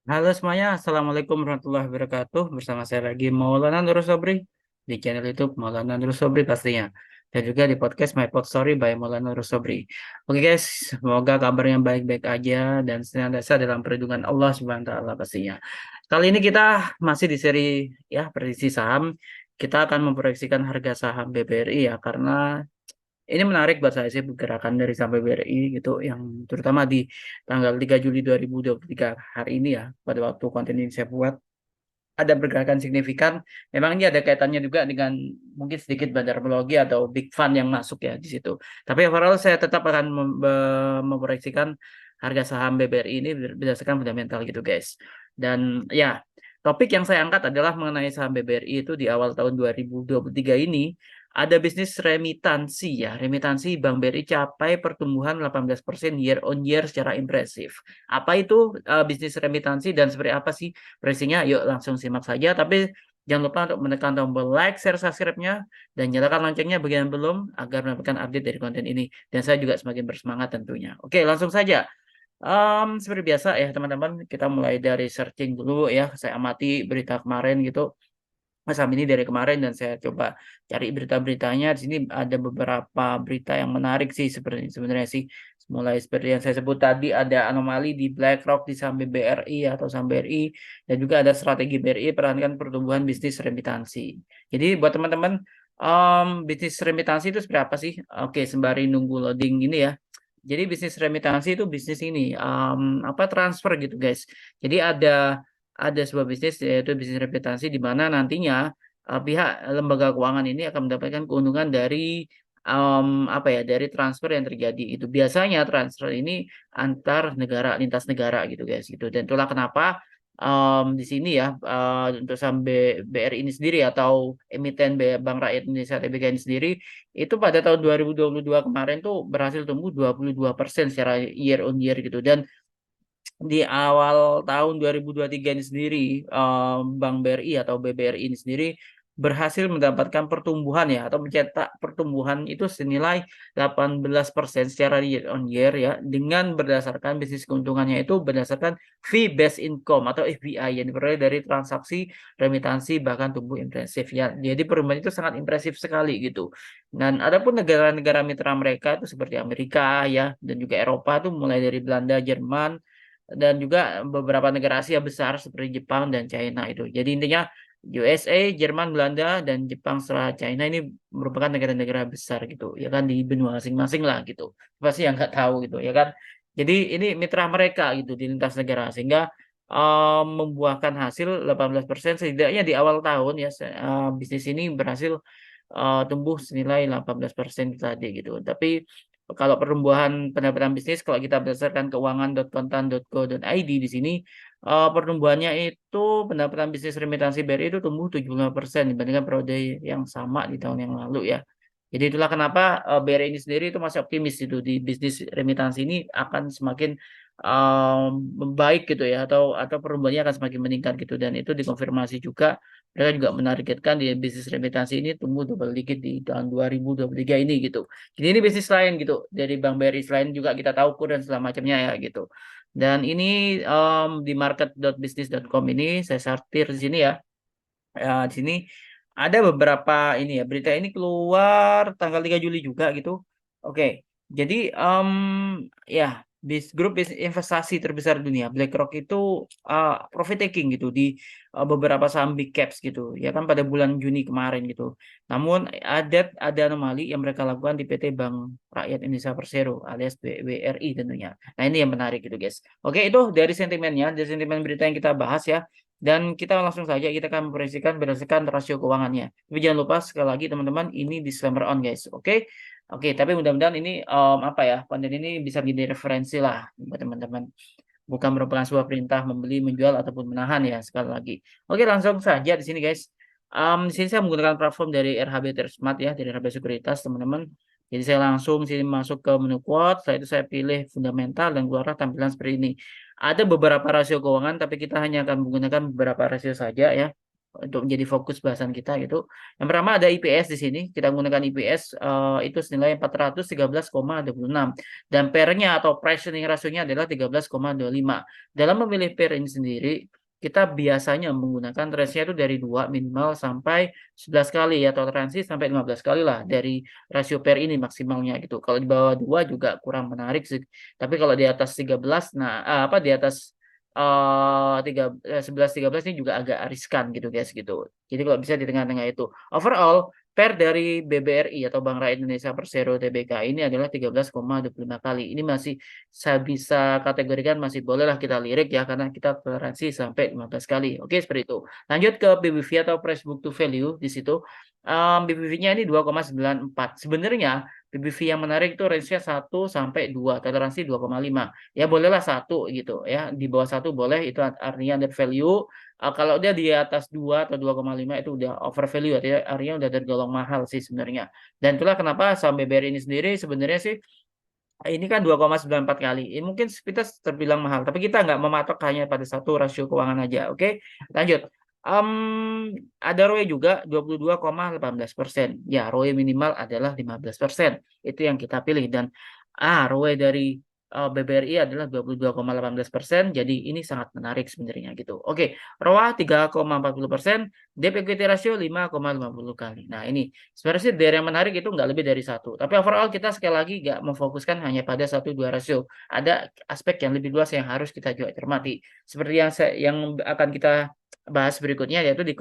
Halo semuanya, Assalamualaikum warahmatullahi wabarakatuh. Bersama saya lagi Maulana Nur Sobri di channel YouTube Maulana Nur Sobri pastinya. Dan juga di podcast My Pod Story by Maulana Nur Sobri. Oke guys, semoga kabarnya baik-baik aja dan senantiasa dalam perlindungan Allah Subhanahu wa taala pastinya. Kali ini kita masih di seri ya prediksi saham. Kita akan memproyeksikan harga saham BBRI ya karena ini menarik buat saya sih pergerakan dari sampai BRI gitu yang terutama di tanggal 3 Juli 2023 hari ini ya pada waktu konten ini saya buat ada pergerakan signifikan. Memang ini ada kaitannya juga dengan mungkin sedikit bandarmologi atau big fund yang masuk ya di situ. Tapi overall saya tetap akan memproyeksikan harga saham BBRI ini berdasarkan fundamental gitu guys. Dan ya, topik yang saya angkat adalah mengenai saham BBRI itu di awal tahun 2023 ini ada bisnis remitansi ya. Remitansi Bank BRI capai pertumbuhan 18% year on year secara impresif. Apa itu bisnis remitansi dan seperti apa sih prediksinya? Yuk langsung simak saja. Tapi jangan lupa untuk menekan tombol like, share, subscribe-nya, dan nyalakan loncengnya bagi yang belum agar mendapatkan update dari konten ini. Dan saya juga semakin bersemangat tentunya. Oke, langsung saja. Seperti biasa ya teman-teman, kita mulai dari searching dulu ya. Saya amati berita kemarin gitu. Saham ini dari kemarin dan saya coba cari berita-beritanya. Di sini ada beberapa berita yang menarik sih seperti sebenarnya sih. Mulai seperti yang saya sebut tadi ada anomali di BlackRock di saham BRI atau saham BRI dan juga ada strategi BRI perhatikan pertumbuhan bisnis remitansi. Jadi buat teman-teman bisnis remitansi itu seperti apa sih? Oke, sembari nunggu loading ini ya. Jadi bisnis remitansi itu bisnis ini apa transfer gitu guys. Jadi ada sebuah bisnis yaitu bisnis remitansi di mana nantinya pihak lembaga keuangan ini akan mendapatkan keuntungan dari apa ya dari transfer yang terjadi itu biasanya transfer ini antar negara lintas negara gitu guys gitu dan itulah kenapa di sini ya untuk saham BRI ini sendiri atau emiten Bank Rakyat Indonesia TBK ini sendiri itu pada tahun 2022 kemarin tuh berhasil tumbuh 22% secara year on year gitu dan di awal tahun 2023 ini sendiri, Bank BRI atau BBRI ini sendiri berhasil mendapatkan pertumbuhan ya atau mencetak pertumbuhan itu senilai 18% secara year on year ya dengan berdasarkan bisnis keuntungannya itu berdasarkan fee based income atau FBI yang diperoleh dari transaksi remitansi bahkan tumbuh impresif ya. Jadi pertumbuhan itu sangat impresif sekali gitu. Dan adapun negara-negara mitra mereka itu seperti Amerika ya dan juga Eropa itu mulai dari Belanda, Jerman dan juga beberapa negara Asia besar seperti Jepang dan China itu. Jadi intinya USA, Jerman, Belanda, dan Jepang setelah China ini merupakan negara-negara besar gitu, ya kan di benua masing-masing lah gitu. Pasti yang nggak tahu gitu, ya kan. Jadi ini mitra mereka gitu di lintas negara sehingga membuahkan hasil 18% setidaknya di awal tahun ya bisnis ini berhasil tumbuh senilai 18% tadi gitu. Tapi kalau pertumbuhan pendapatan bisnis kalau kita berdasarkan keuangan.kontan.go.id di sini pertumbuhannya itu pendapatan bisnis remitansi BRI itu tumbuh 75% dibandingkan periode yang sama di tahun yang lalu ya. Jadi itulah kenapa BRI ini sendiri itu masih optimis itu di bisnis remitansi ini akan semakin membaik gitu ya atau pertumbuhannya akan semakin meningkat gitu dan itu dikonfirmasi juga mereka juga menargetkan di bisnis remitansi ini tumbuh double digit di tahun 2023 ini gitu. Jadi ini bisnis lain gitu dari Bank BRI selain juga kita tahu kur dan segala macamnya ya gitu. Dan ini di market.business.com ini saya sortir di sini ya. Di sini ada beberapa ini ya berita ini keluar tanggal 3 Juli juga gitu. Oke, jadi ya grup investasi terbesar dunia BlackRock itu profit taking gitu di beberapa saham big caps gitu ya kan pada bulan Juni kemarin gitu. Namun ada anomali yang mereka lakukan di PT Bank Rakyat Indonesia Persero alias BRI tentunya. Nah ini yang menarik gitu guys. Oke itu dari sentimennya, dari sentimen berita yang kita bahas ya. Dan kita langsung saja kita akan memprediksikan berdasarkan rasio keuangannya. Tapi jangan lupa sekali lagi teman-teman ini disclaimer on guys. Oke. Oke, tapi mudah-mudahan ini apa ya konten ini bisa menjadi referensi lah buat teman-teman. Bukan merupakan sebuah perintah membeli, menjual ataupun menahan ya sekali lagi. Oke, langsung saja di sini guys. Di sini saya menggunakan platform dari RHB Smart ya, dari RHB Sekuritas teman-teman. Jadi saya langsung sini masuk ke menu quote, setelah itu saya pilih fundamental dan keluar tampilan seperti ini. Ada beberapa rasio keuangan, tapi kita hanya akan menggunakan beberapa rasio saja ya. untuk menjadi fokus bahasan kita gitu. Yang pertama ada IPS di sini. Kita menggunakan IPS itu senilai 413,26 dan pair-nya atau price earning ratio-nya adalah 13,25. Dalam memilih pair ini sendiri, kita biasanya menggunakan range-nya itu dari 2 minimal sampai 11 kali ya, atau toleransi sampai 15 kali lah dari rasio pair ini maksimalnya gitu. Kalau di bawah 2 juga kurang menarik sih. Tapi kalau di atas 13, nah apa di atas 11-13 ini juga agak riskan gitu guys gitu. Jadi kalau bisa di tengah-tengah itu. Overall, pair dari BBRI atau Bank Rakyat Indonesia Persero Tbk ini adalah 13,25 kali. Ini masih saya bisa kategorikan masih bolehlah kita lirik ya, karena kita toleransi sampai 15 kali. Oke, seperti itu. Lanjut ke BBV atau price book to value di situ. BBV-nya ini 2,94. Sebenarnya BBV yang menarik itu range-nya 1 sampai 2, toleransi 2,5. Ya bolehlah 1 gitu ya. Di bawah 1 boleh, itu artinya under value. Kalau dia di atas 2 atau 2,5 itu udah over value, artinya udah tergolong mahal sih sebenarnya. Dan itulah kenapa saham BBRI ini sendiri sebenarnya sih ini kan 2,94 kali. Ini mungkin kita terbilang mahal, tapi kita nggak mematok hanya pada satu rasio keuangan aja. Oke, lanjut. Ada ROE juga 22,18%. Ya, ROE minimal adalah 15%. Itu yang kita pilih dan ROE dari BBRI adalah 22,18%. Jadi ini sangat menarik sebenarnya gitu. Oke, ROA 3,40%, debt equity ratio 5,50 kali. Nah, ini sebenarnya sih dari yang menarik itu nggak lebih dari satu. Tapi overall kita sekali lagi nggak memfokuskan hanya pada 1-2 rasio. Ada aspek yang lebih luas yang harus kita juga cermati. Seperti yang akan kita bahas berikutnya, yaitu di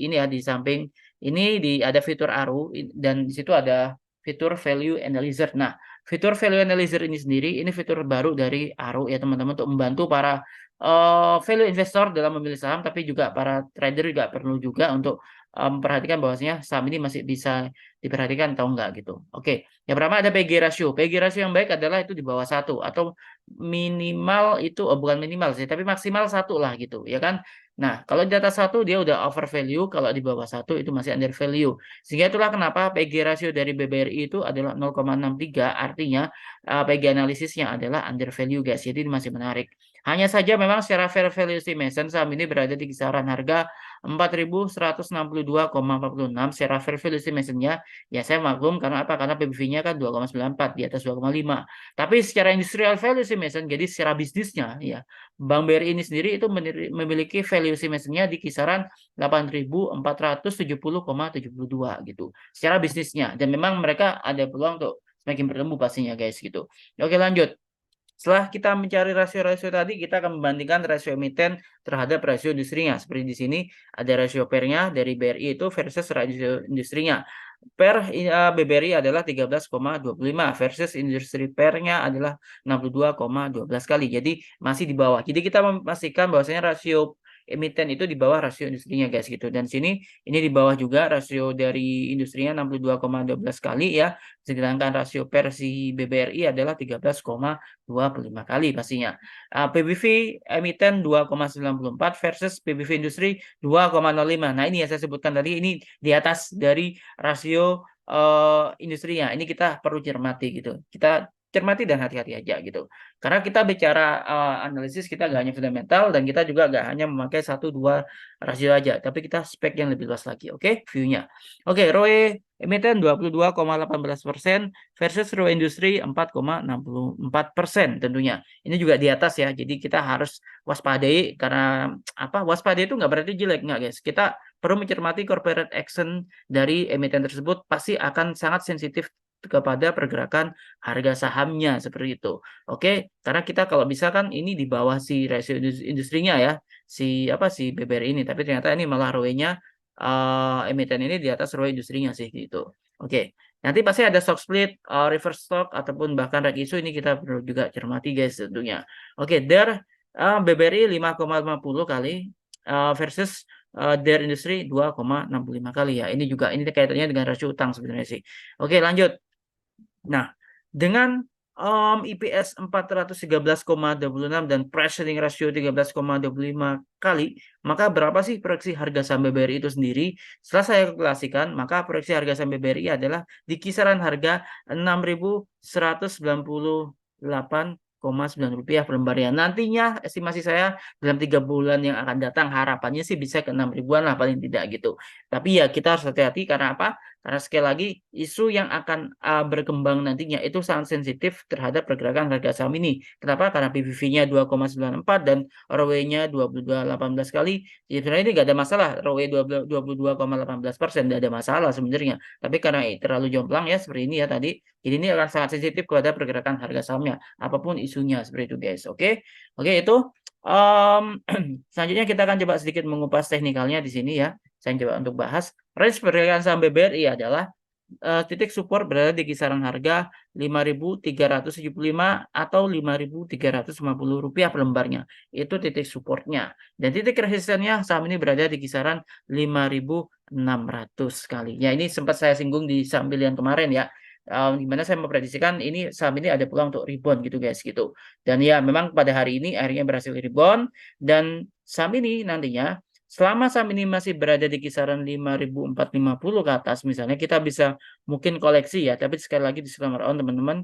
ini ya, di samping ini ada fitur ARU dan di situ ada fitur value analyzer. Nah, fitur value analyzer ini sendiri ini fitur baru dari ARU ya teman-teman, untuk membantu para value investor dalam memilih saham, tapi juga para trader juga perlu juga untuk memperhatikan bahwasanya saham ini masih bisa diperhatikan atau enggak gitu. Oke, yang pertama ada PG ratio. PG ratio yang baik adalah itu di bawah 1 atau minimal itu bukan minimal sih, tapi maksimal 1 lah gitu ya kan. Nah, kalau di atas 1 dia udah over value, kalau di bawah 1 itu masih under value. Sehingga itulah kenapa PG ratio dari BBRI itu adalah 0,63, artinya PG analisisnya adalah under value guys. Jadi ini masih menarik. Hanya saja memang secara fair value estimation saham ini berada di kisaran harga 4.162,46 secara fair value estimation-nya. Ya saya maklum, karena apa? Karena PBV-nya kan 2,94 di atas 2,5. Tapi secara industrial value estimation, jadi secara bisnisnya ya, Bank BRI ini sendiri itu memiliki value estimation-nya di kisaran 8.470,72 gitu. Secara bisnisnya, dan memang mereka ada peluang untuk semakin bertumbuh pastinya guys gitu. Oke, lanjut. Setelah kita mencari rasio-rasio tadi, kita akan membandingkan rasio emiten terhadap rasio industrinya. Seperti di sini ada rasio pair-nya dari BRI itu versus rasio industrinya. Per BBRI adalah 13,25 versus industri pair-nya adalah 62,12 kali. Jadi masih di bawah. Jadi kita memastikan bahwasanya rasio emiten itu di bawah rasio industrinya guys gitu. Dan sini ini di bawah juga rasio dari industrinya 62,12 kali ya. Sedangkan rasio per si BBRI adalah 13,25 kali pastinya. PBV emiten 2,94 versus PBV industri 2,05. Nah, ini yang saya sebutkan tadi, ini di atas dari rasio industrinya. Ini kita perlu cermati gitu. Kita cermati dan hati-hati aja gitu. Karena kita bicara analisis, kita nggak hanya fundamental, dan kita juga nggak hanya memakai 1-2 rasio aja, tapi kita spek yang lebih luas lagi. Oke, view-nya. Oke, ROE emiten 22,18% versus ROE industri 4,64% tentunya. Ini juga di atas ya, jadi kita harus waspadai. Karena apa? Waspadai itu nggak berarti jelek, nggak guys. Kita perlu mencermati corporate action dari emiten tersebut, pasti akan sangat sensitif kepada pergerakan harga sahamnya seperti itu. Oke, karena kita kalau bisa kan ini di bawah si rasio industrinya ya, si BBR ini, tapi ternyata ini malah ROE-nya emiten ini di atas ROE industrinya sih gitu. Oke, nanti pasti ada stock split, reverse stock ataupun bahkan reg issue, ini kita perlu juga cermati guys tentunya. Oke, BBRI 5,50 kali versus DER industri 2,65 kali ya. Ini juga ini kaitannya dengan rasio utang sebenarnya sih. Oke, lanjut. Nah, dengan IPS 413,26 dan price earning ratio 13,25 kali, maka berapa sih proyeksi harga saham BBRI itu sendiri? Setelah saya kalkulasikan, maka proyeksi harga saham BBRI adalah di kisaran harga 6.198 Rp5,9 per lembarnya. Nantinya estimasi saya dalam 3 bulan yang akan datang harapannya sih bisa ke 6 ribuan lah paling tidak gitu. Tapi ya kita harus hati-hati karena apa? Karena sekali lagi isu yang akan berkembang nantinya itu sangat sensitif terhadap pergerakan harga saham ini. Kenapa? Karena PBV-nya 2,94 dan ROE-nya 22,18 kali. Ya, sebenarnya ini nggak ada masalah. ROE 22,18%, nggak ada masalah sebenarnya. Tapi karena terlalu jomplang ya seperti ini ya tadi, jadi ini akan sangat sensitif kepada pergerakan harga sahamnya, apapun isunya seperti itu guys. Oke, oke itu. Selanjutnya kita akan coba sedikit mengupas teknikalnya di sini ya. Saya coba untuk bahas range pergerakan saham BBRI adalah titik support berada di kisaran harga Rp5.375 atau Rp5.350 per lembarnya. Itu titik supportnya. Dan titik resistennya saham ini berada di kisaran 5.600 kali. Ya ini sempat saya singgung di saham pilihan kemarin ya. Gimana saya memprediksikan ini saham ini ada peluang untuk rebound gitu guys gitu. Dan ya memang pada hari ini akhirnya berhasil rebound dan saham ini nantinya selama saham ini masih berada di kisaran 5.450 ke atas misalnya kita bisa mungkin koleksi ya, tapi sekali lagi disclaimer on teman-teman,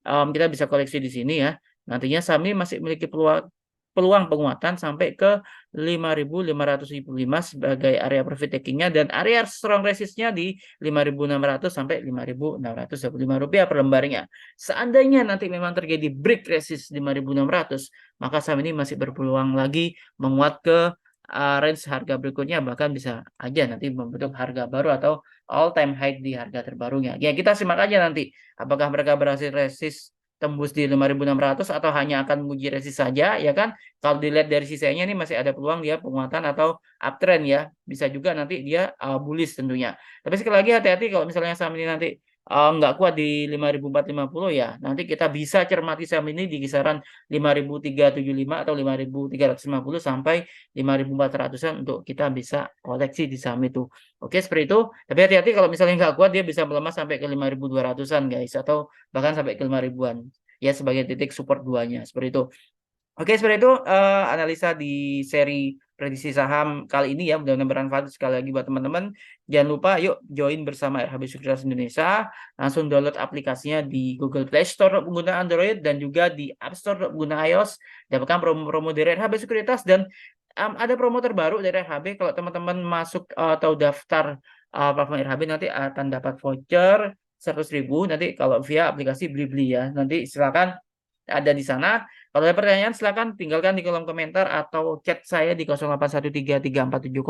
kita bisa koleksi di sini ya. Nantinya saham ini masih memiliki peluang penguatan sampai ke 5.555 sebagai area profit takingnya dan area strong resistnya di 5.600 sampai Rp5.625 per lembarnya. Seandainya nanti memang terjadi break resist 5.600, maka saham ini masih berpeluang lagi menguat ke range harga berikutnya, bahkan bisa aja nanti membentuk harga baru atau all time high di harga terbarunya. Ya kita simak aja nanti apakah mereka berhasil resist tembus di 5.600 atau hanya akan menguji resist saja ya kan. Kalau dilihat dari sisanya ini masih ada peluang dia penguatan atau uptrend ya. Bisa juga nanti dia bullish tentunya. Tapi sekali lagi hati-hati kalau misalnya saham ini nanti nggak kuat di 5.450 ya. Nanti kita bisa cermati saham ini di kisaran 5.375 atau 5.350 sampai 5.400-an untuk kita bisa koleksi di saham itu. Oke, seperti itu. Tapi hati-hati kalau misalnya nggak kuat dia bisa melemah sampai ke 5.200-an guys atau bahkan sampai ke 5.000-an. Ya sebagai titik support duanya seperti itu. Oke, seperti itu analisa di seri prediksi saham kali ini ya. Mudah-mudahan bermanfaat sekali lagi buat teman-teman. Jangan lupa yuk join bersama RHB Sekuritas Indonesia. Langsung download aplikasinya di Google Play Store untuk pengguna Android dan juga di App Store untuk pengguna iOS. Dapatkan promo-promo dari RHB Sekuritas dan ada promo terbaru dari RHB kalau teman-teman masuk atau daftar platform RHB nanti akan dapat voucher 100.000 nanti kalau via aplikasi Blibli ya. Nanti silakan ada di sana. Kalau ada pertanyaan silakan tinggalkan di kolom komentar atau chat saya di 081334708762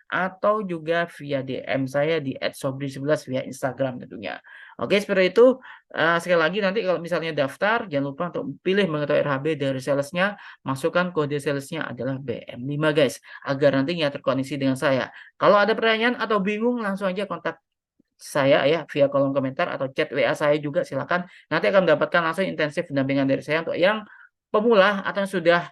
atau juga via DM saya di @sobri11 via Instagram tentunya. Oke, seperti itu. Sekali lagi nanti kalau misalnya daftar jangan lupa untuk pilih mengetahui RHB dari salesnya, masukkan kode salesnya adalah BM5 guys, agar nantinya terkoneksi dengan saya. Kalau ada pertanyaan atau bingung langsung aja kontak saya ya via kolom komentar atau chat WA saya juga silakan. Nanti akan mendapatkan langsung intensif pendampingan dari saya untuk yang pemula atau yang sudah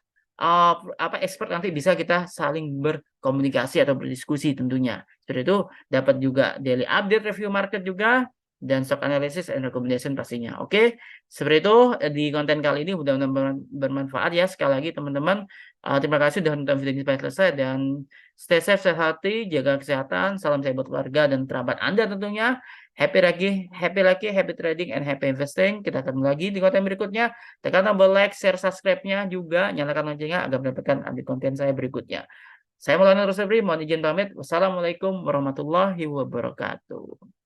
expert nanti bisa kita saling berkomunikasi atau berdiskusi tentunya. Seperti itu dapat juga daily update review market juga dan stock analysis and recommendation pastinya. Oke, seperti itu di konten kali ini mudah-mudahan bermanfaat ya. Sekali lagi teman-teman, terima kasih sudah nonton video ini sampai selesai dan stay safe, sehat hati, jaga kesehatan, salam sehat buat keluarga dan kerabat Anda tentunya. Happy lagi, happy trading and happy investing. Kita ketemu lagi di konten berikutnya. Tekan tombol like, share, subscribe-nya juga, nyalakan loncengnya agar mendapatkan update konten saya berikutnya. Saya Maulana Rusabri, mohon izin pamit. Wassalamualaikum warahmatullahi wabarakatuh.